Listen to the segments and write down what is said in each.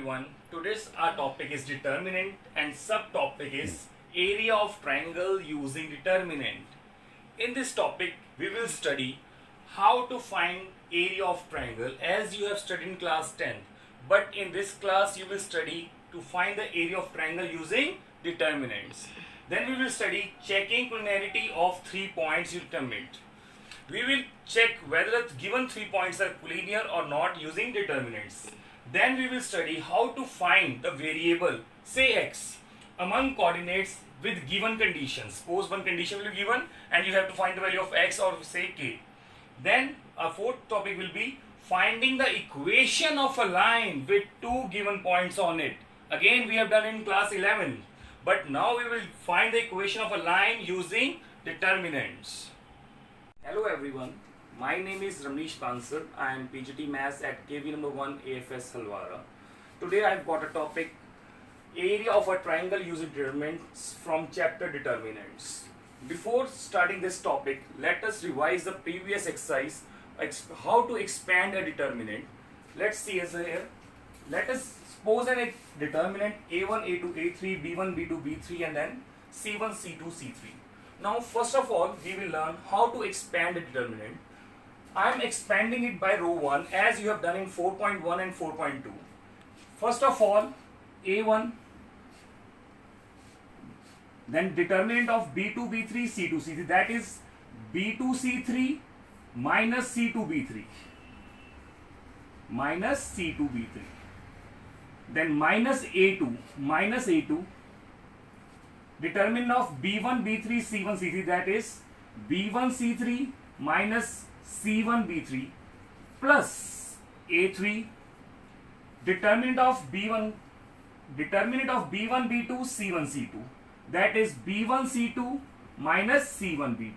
everyone. Today's our topic is determinant and subtopic is area of triangle using determinant. In this topic, we will study how to find area of triangle as you have studied in class 10th. But in this class, you will study to find the area of triangle using determinants. Then we will study checking collinearity of 3 points you determined. We will check whether the given 3 points are collinear or not using determinants. Then we will study how to find the variable, say x, among coordinates with given conditions. Suppose one condition will be given and you have to find the value of x or say k. Then our fourth topic will be finding the equation of a line with two given points on it. Again, we have done in class 11. But now we will find the equation of a line using determinants. Hello everyone. My name is Ramneesh Bansal. I am PGT Maths at KV number 1 AFS Halwara. Today I have got a topic, area of a triangle using determinants from chapter determinants. Before starting this topic, let us revise the previous exercise, how to expand a determinant. Let's see as here. Let us suppose a determinant A1, A2, A3, B1, B2, B3 and then C1, C2, C3. Now first of all, we will learn how to expand a determinant. I am expanding it by row 1 as you have done in 4.1 and 4.2. First of all, A1, then determinant of B2, B3, C2, C3, that is B2, C3 minus C2, B3, minus C2, B3. Then minus A2, determinant of B1, B3, C1, C3, that is B1, C3 minus C1, B3 plus A3, determinant of B1, B2, C1, C2, that is B1, C2 minus C1, B2.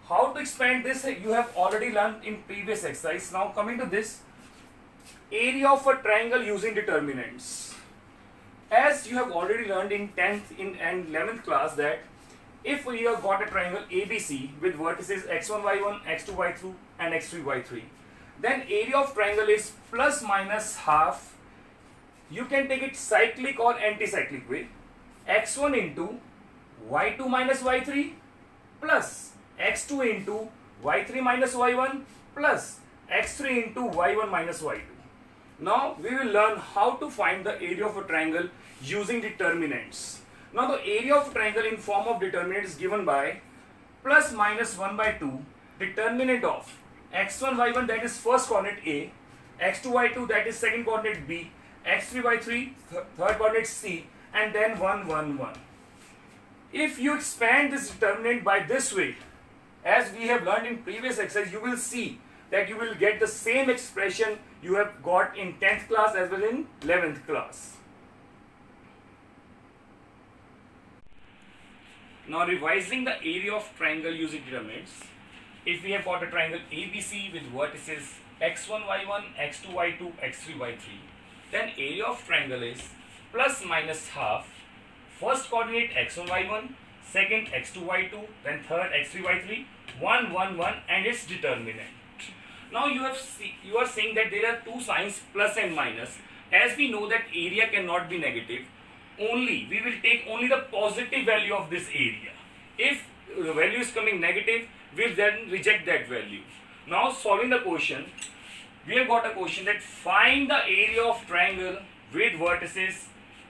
How to expand this you have already learned in previous exercise. Now coming to this, area of a triangle using determinants. As you have already learned in 10th and 11th class that if we have got a triangle ABC with vertices x1, y1, x2, y2 and x3, y3, then area of triangle is plus minus half. You can take it cyclic or anti-cyclic way. x1 into y2 minus y3 plus x2 into y3 minus y1 plus x3 into y1 minus y2. Now we will learn how to find the area of a triangle using determinants. Now the area of a triangle in form of determinant is given by plus minus 1 by 2 determinant of x1, y1 that is first coordinate A, x2, y2 that is second coordinate B, x3, y3 third coordinate C and then 1, 1, 1. If you expand this determinant by this way, as we have learned in previous exercise, you will see that you will get the same expression you have got in 10th class as well in 11th class. Now revising the area of triangle using determinants. If we have got a triangle ABC with vertices x1, y1, x2, y2, x3, y3, then area of triangle is plus minus half. First coordinate x1, y1, second x2, y2, then third x3, y3, 1, 1, 1 and its determinant. Now you are saying that there are two signs plus and minus. As we know that area cannot be negative, we will take only the positive value of this area. If the value is coming negative, we will then reject that value. Now solving the question, we have got a question that find the area of triangle with vertices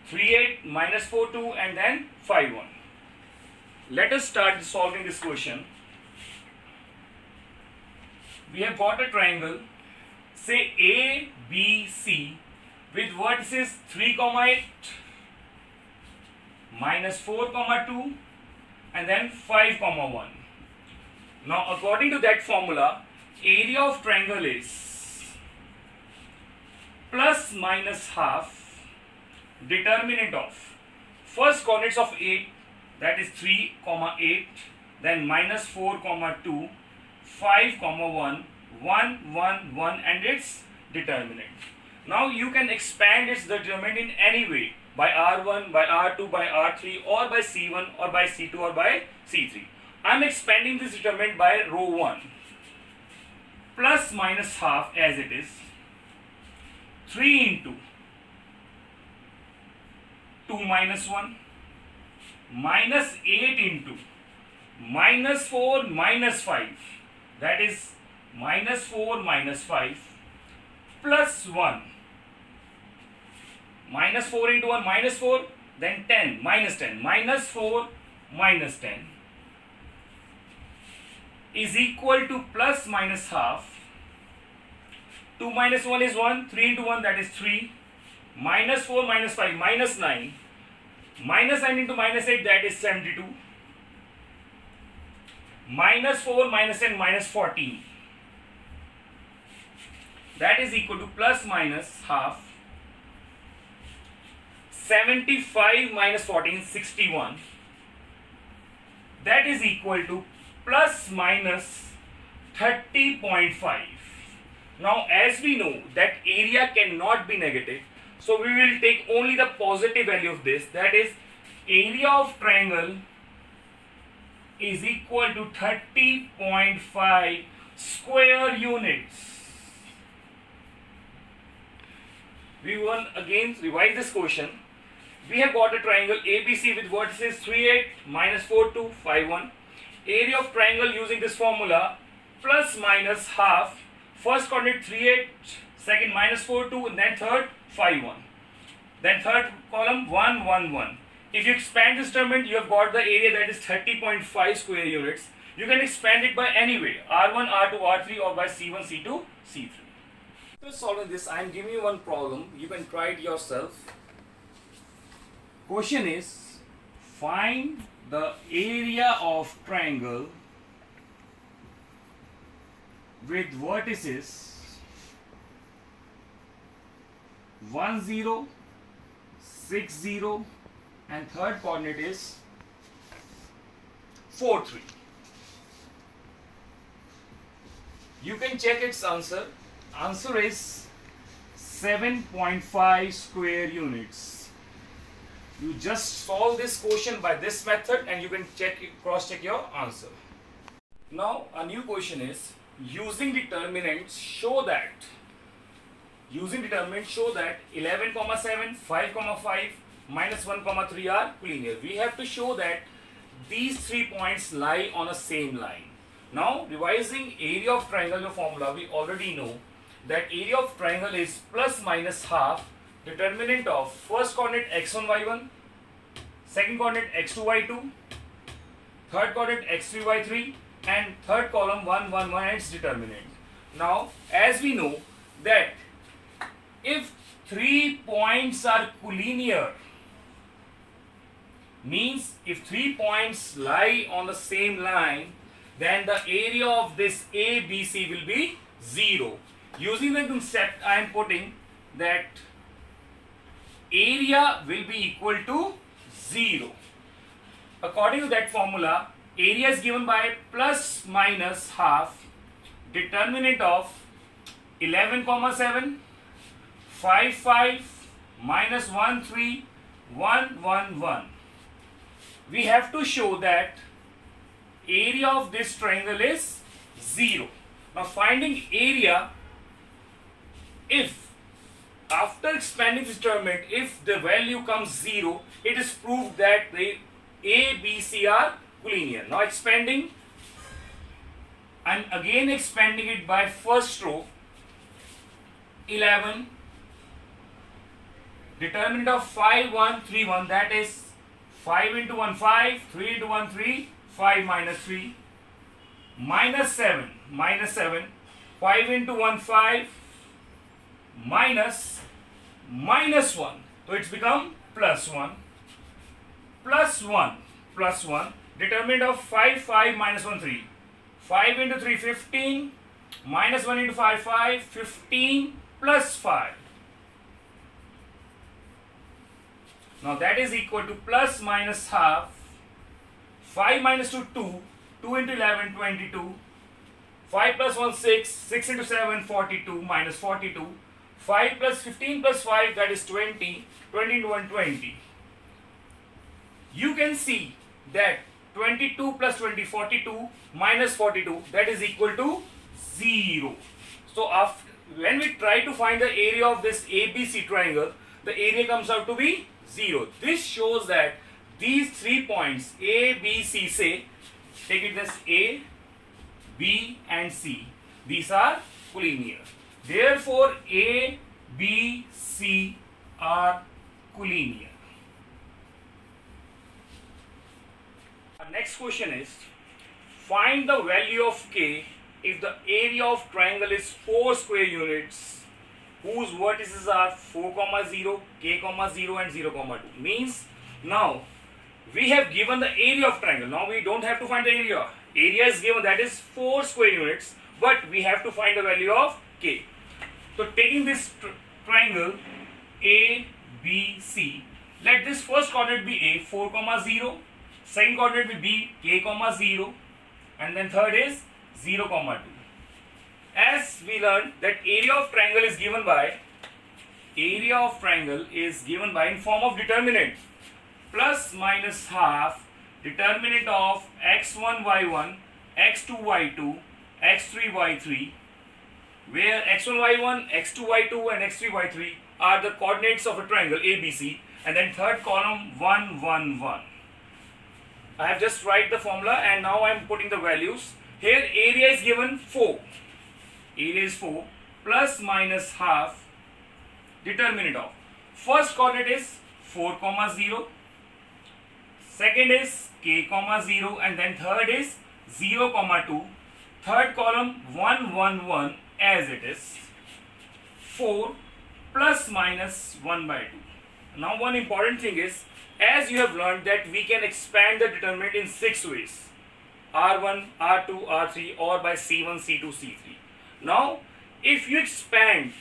3, 8, minus 4, 2 and then 5, 1. Let us start solving this question. We have got a triangle, say ABC with vertices 3, 8, minus 4, 2 and then 5, 1. Now according to that formula, area of triangle is plus minus half determinant of first coordinates of 8 that is 3, 8, then minus 4, 2, 5, 1, 1, 1, 1 and its determinant. Now you can expand its determinant in any way, by R1, by R2, by R3 or by C1 or by C2 or by C3. I am expanding this determinant by row 1 plus minus half as it is 3 into 2 minus 1 minus 8 into minus 4 minus 5, that is minus 4 minus 5 plus 1. Minus 4 into 1 minus 4, then 10 minus 10 minus 4 minus 10 is equal to plus minus half. 2 minus 1 is 1, 3 into 1 that is 3, minus 4 minus 5 minus 9, minus 9 into minus 8 that is 72, minus 4 minus 10 minus 14, that is equal to plus minus half. 75 minus 14 61, that is equal to plus minus 30.5. Now as we know that area cannot be negative, so we will take only the positive value of this, that is area of triangle is equal to 30.5 square units. We will again revise this question. We have got a triangle ABC with vertices 3, 8, minus 4, 2, 5, 1. Area of triangle using this formula plus minus half. First coordinate 3, 8, second minus 4, 2, and then third 5, 1. Then third column 1, 1, 1. If you expand this determinant, you have got the area that is 30.5 square units. You can expand it by any way, R1, R2, R3 or by C1, C2, C3. To solve this, I am giving you one problem. You can try it yourself. Question is, find the area of triangle with vertices 1, 0, 6, 0 and third coordinate is 4, 3. You can check its answer. Answer is 7.5 square units. You just solve this question by this method and you can cross check your answer. Now a new question is, using determinants show that 11, 7, 5, 5, minus 1, 3 are collinear. We have to show that these 3 points lie on a same line. Now revising area of triangle formula, we already know that area of triangle is plus minus half determinant of first coordinate x1, y1, second coordinate x2, y2, third coordinate x3, y3 and third column 1, 1, 1 and its determinant. Now as we know that if 3 points are collinear, means if 3 points lie on the same line, then the area of this ABC will be 0. Using the concept, I am putting that area will be equal to 0. According to that formula, area is given by plus minus half determinant of 11, 7, 5, 5, minus 1, 3, 1, 1, 1. We have to show that area of this triangle is 0. Now finding area, if after expanding this determinant, if the value comes 0, it is proved that the A, B, C are collinear. Now expanding, I'm again expanding it by first row, 11, determinant of 5, 1, 3, 1, that is 5 into 1, 5, 3 into 1, 3, 5 minus 3, minus 7, 5 into 1, 5, minus 1, so it's become plus 1, determinant of 5, 5 minus 1, 3, 5 into 3, 15, minus 1 into 5, 5, 15 plus 5. Now that is equal to plus minus half, 5 minus 2, 2, 2 into 11, 22, 5 plus 1, 6, 6 into 7, 42, minus 42, 5 plus 15 plus 5, that is 20, 20 into 1, 20. You can see that 22 plus 20, 42, minus 42, that is equal to 0. So after when we try to find the area of this ABC triangle, the area comes out to be 0. This shows that these 3 points A, B, C, say, take it as A, B and C. These are collinear. Therefore, A, B, C are collinear. Our next question is, find the value of K if the area of triangle is 4 square units whose vertices are 4, 0, K, 0 and 0, 2. Means now we have given the area of triangle. Now we don't have to find the area. Area is given, that is 4 square units, but we have to find the value of K. So taking this triangle A, B, C, let this first coordinate be A, 4, 0, second coordinate be B, K, 0, and then third is 0, 2. As we learned that area of triangle is given by in form of determinant plus minus half determinant of x1 y1, x2 y2, x3 y3, where x1 y1, x2 y2 and x3 y3 are the coordinates of a triangle ABC, and then third column 1 1 1. I have just write the formula and now I am putting the values. Here area is given 4. Area is 4 plus minus half determinant of first coordinate is 4, 0, second is K, 0 and then third is 0, 2, third column 1 1 1 as it is 4 plus minus 1 by 2. Now one important thing is, as you have learned that we can expand the determinant in 6 ways, R1, R2, R3 or by C1, C2, C3. Now if you expand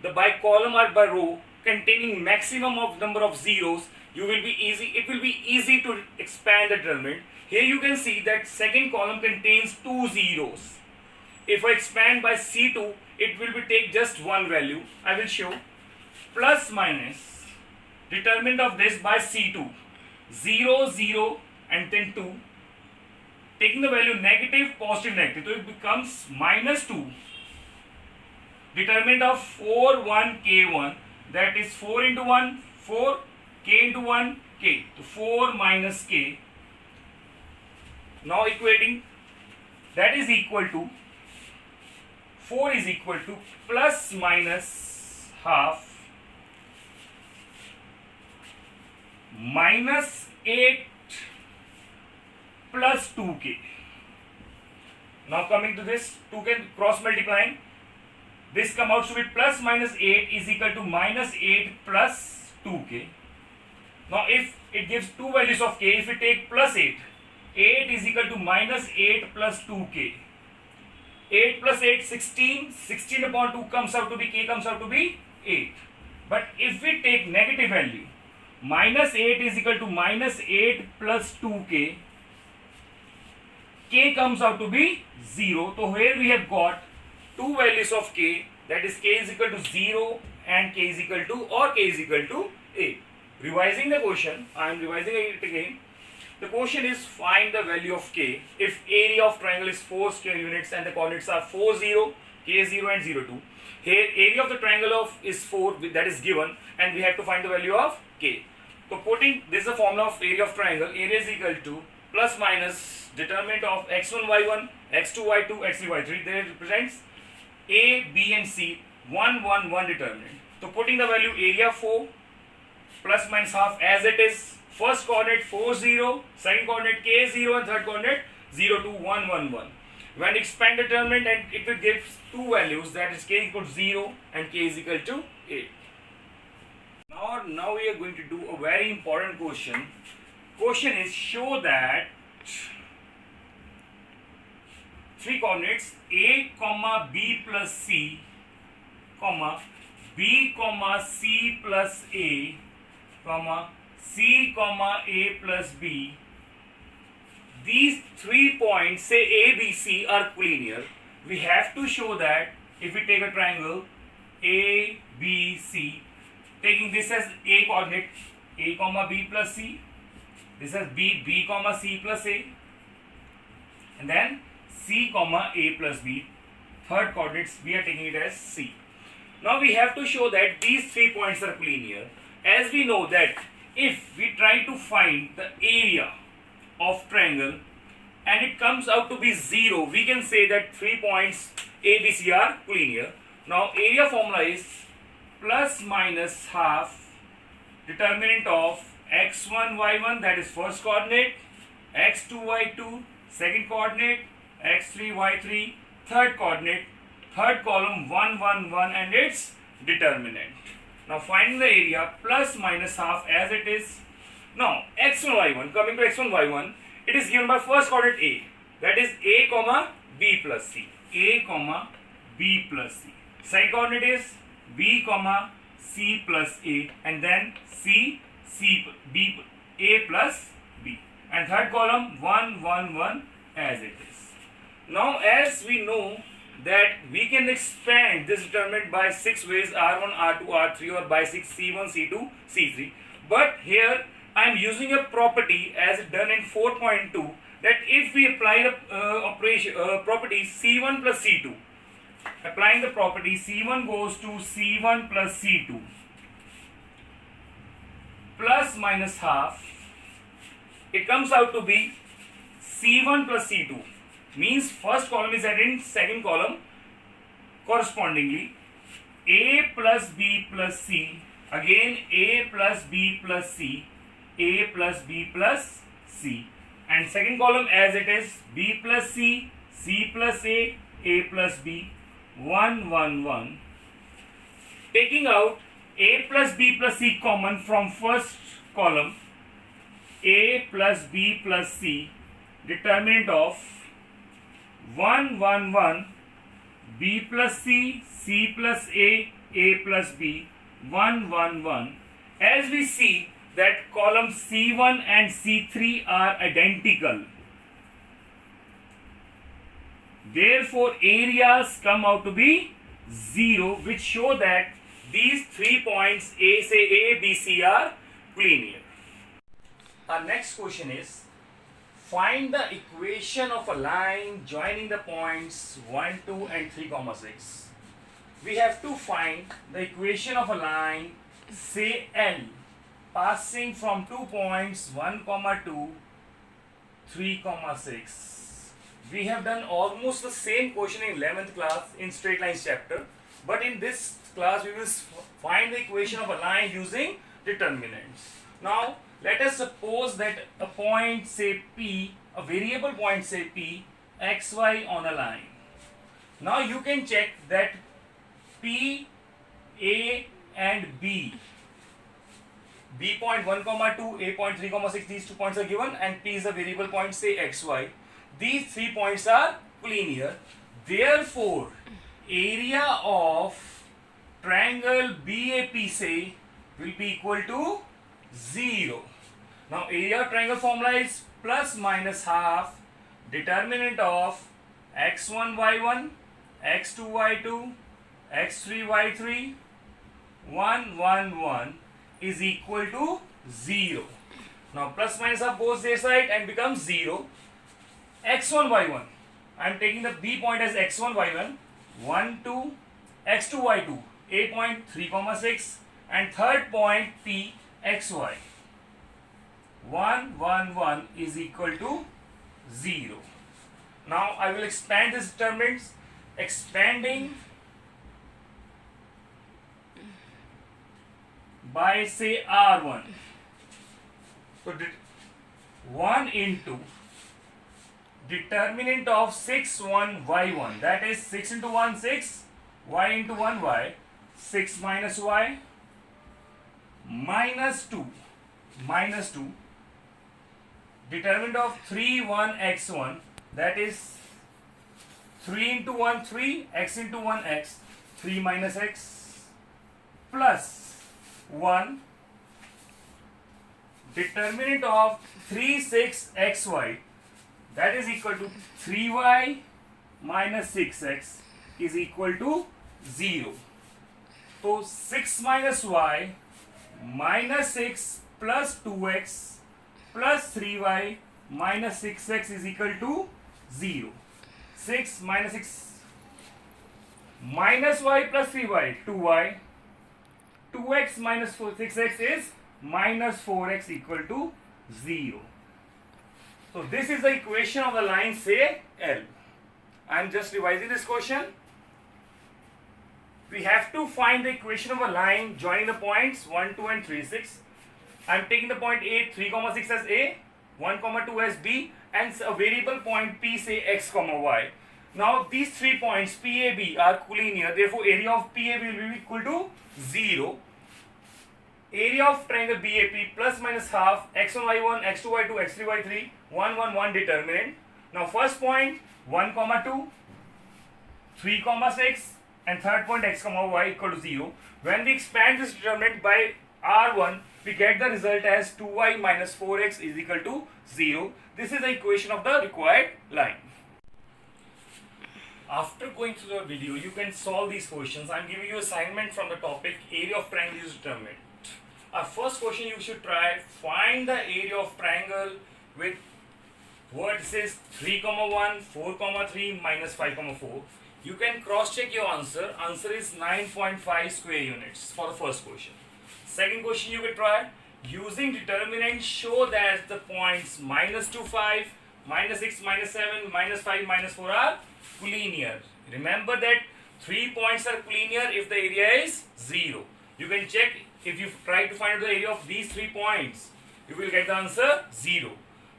the by column or by row containing maximum of number of zeros, it will be easy to expand the determinant. Here you can see that second column contains 2 zeros. If I expand by C2, it will be take just one value. I will show plus minus determinant of this by C2, 0, 0 and then 2. Taking the value negative, positive, negative, so it becomes minus 2. Determinant of 4, 1, K1, that is 4 into 1, 4, K into 1, K. So 4 minus K. Now equating, that is equal to 4 is equal to plus minus half minus 8 plus 2K. Now coming to this, 2K cross multiplying, this come out to be plus minus 8 is equal to minus 8 plus 2K. Now if it gives two values of K, if we take plus 8, 8 is equal to minus 8 plus 2K. 8 plus 8, 16, 16 upon 2 comes out to be, K comes out to be 8. But if we take negative value, minus 8 is equal to minus 8 plus 2K, K comes out to be 0. So here we have got two values of K, that is K is equal to 0 and K is equal to or K is equal to 8. Revising the question, I am revising it again. The question is find the value of K if area of triangle is 4 square units and the coordinates are 4, 0, K 0 and 0, 2. Here area of the triangle is 4, that is given, and we have to find the value of K. So putting this is the formula of area of triangle. Area is equal to plus minus determinant of x1 y1, x2 y2, x3 y3. There represents A, B and C, 1 1 1 determinant. So putting the value area 4 plus minus half as it is. First coordinate 4, 0, second coordinate K 0 and third coordinate 0, 2, 1, 1, 1. When expand the determinant, and it will give two values, that is K equal to 0 and K is equal to 8. Now we are going to do a very important question. Question is show that three coordinates A, B plus C, B, C plus A, C, A plus B. These 3 points, say A, B, C, are collinear. We have to show that if we take a triangle A, B, C, taking this as A coordinate, A, B plus C, this as B, C plus A, and then C, A plus B. third coordinates we are taking it as C. Now we have to show that these 3 points are collinear, as we know that if we try to find the area of triangle and it comes out to be 0, we can say that 3 points ABC are collinear. Now area formula is plus minus half determinant of x1 y1, that is first coordinate, x2 y2 second coordinate, x3 y3 third coordinate, third column 1 1 1 and its determinant. Now finding the area plus minus half as it is. Now x1 y1, coming to x1 y1, it is given by first coordinate A, that is A comma B plus C, A comma B plus C. Second coordinate is B comma C plus A, and then C B A plus B, and third column 1 1 1 as it is. Now as we know that we can expand this determinant by 6 ways, R1, R2, R3, or by 6 C1, C2, C3. But here I am using a property as done in 4.2, that if we apply the property C1 plus C2, applying the property C1 goes to C1 plus C2 plus minus half, it comes out to be C1 plus C2, means first column is added in second column, correspondingly A plus B plus C, again A plus B plus C, A plus B plus C, and second column as it is B plus C, C plus A plus B, 1 1 1. Taking out A plus B plus C common from first column, A plus B plus C, determinant of 1 1 1, B plus C, C plus A plus B, 1 1 1. As we see that columns C1 and C3 are identical, therefore areas come out to be 0, which show that these 3 points A, B, C are collinear. Our next question is, find the equation of a line joining the points 1, 2 and 3, 6. We have to find the equation of a line, say L, passing from 2 points 1, 2, 3, 6. We have done almost the same question in 11th class in straight lines chapter, but in this class we will find the equation of a line using determinants. Now let us suppose that a point, say P, a variable point, say P, x, y on a line. Now you can check that P, A and B point 1, 2, A point 3, 6, these 2 points are given, and P is a variable point, say x, y. These 3 points are collinear. Therefore, area of triangle BAP, say, will be equal to 0. Now area of triangle formula is plus minus half determinant of x1 y1, x2 y2, x3 y3, 1 1 1 is equal to 0. Now plus minus half goes their side and becomes 0. x1 y1, I am taking the B point as x1 y1, 1 2, x2 y2, A point 3, 6, and third point P xy, 1 1 1 is equal to 0. Now I will expand this determinants, expanding by, say, R1. So 1 into determinant of 6 1 y1, that is 6 into 1 6, y into 1 y, 6 minus y, minus 2 determinant of 3 1 x1, that is 3 into 1 3, x into 1 x, 3 minus x, plus 1 determinant of 3 6 xy, that is equal to 3y minus 6x is equal to 0. So 6 minus y minus 6 plus 2x plus 3y minus 6x is equal to 0. 6 minus 6 minus y plus 3y, 2y. 2x minus 6x is minus 4x equal to 0. So this is the equation of the line, say L. I am just revising this question. We have to find the equation of a line joining the points 1, 2 and 3, 6. I am taking the point A, 3, 6 as A, 1, 2 as B, and a variable point P, say x, y. Now these 3 points PAB are collinear, therefore area of PAB will be equal to 0. Area of triangle BAP plus minus half x1, y1, x2, y2, x3, y3, 1, 1, 1 determinant. Now first point 1, 2, 3, 6, and third point x, y equal to 0. When we expand this determinant by R1, we get the result as 2y minus 4x is equal to 0. This is the equation of the required line. After going through the video, you can solve these questions. I am giving you assignment from the topic area of triangle is determined. Our first question you should try, find the area of triangle with vertices 3, 1, 4, 3, minus 5, 4. You can cross check your answer. Answer is 9.5 square units for the first question. Second question you will try, using determinant show that the points minus 2, 5, minus 6, minus 7, minus 5, minus 4 are collinear. Remember that 3 points are collinear if the area is 0. You can check if you try to find out the area of these 3 points. You will get the answer 0.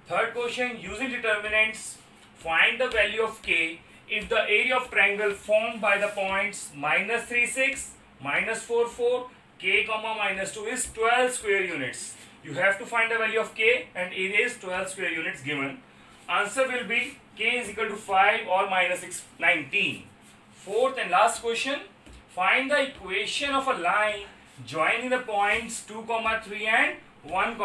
Third question, using determinants, find the value of k if the area of triangle formed by the points minus 3, 6, minus 4, 4, k, minus 2 is 12 square units. You have to find the value of k and area is 12 square units given. Answer will be k is equal to 5 or minus 6, 19. Fourth and last question, find the equation of a line joining the points 2, 3 and 1,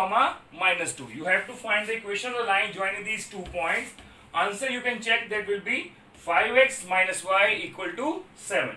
minus 2. You have to find the equation of the line joining these 2 points. Answer you can check, that will be 5x minus y equal to 7.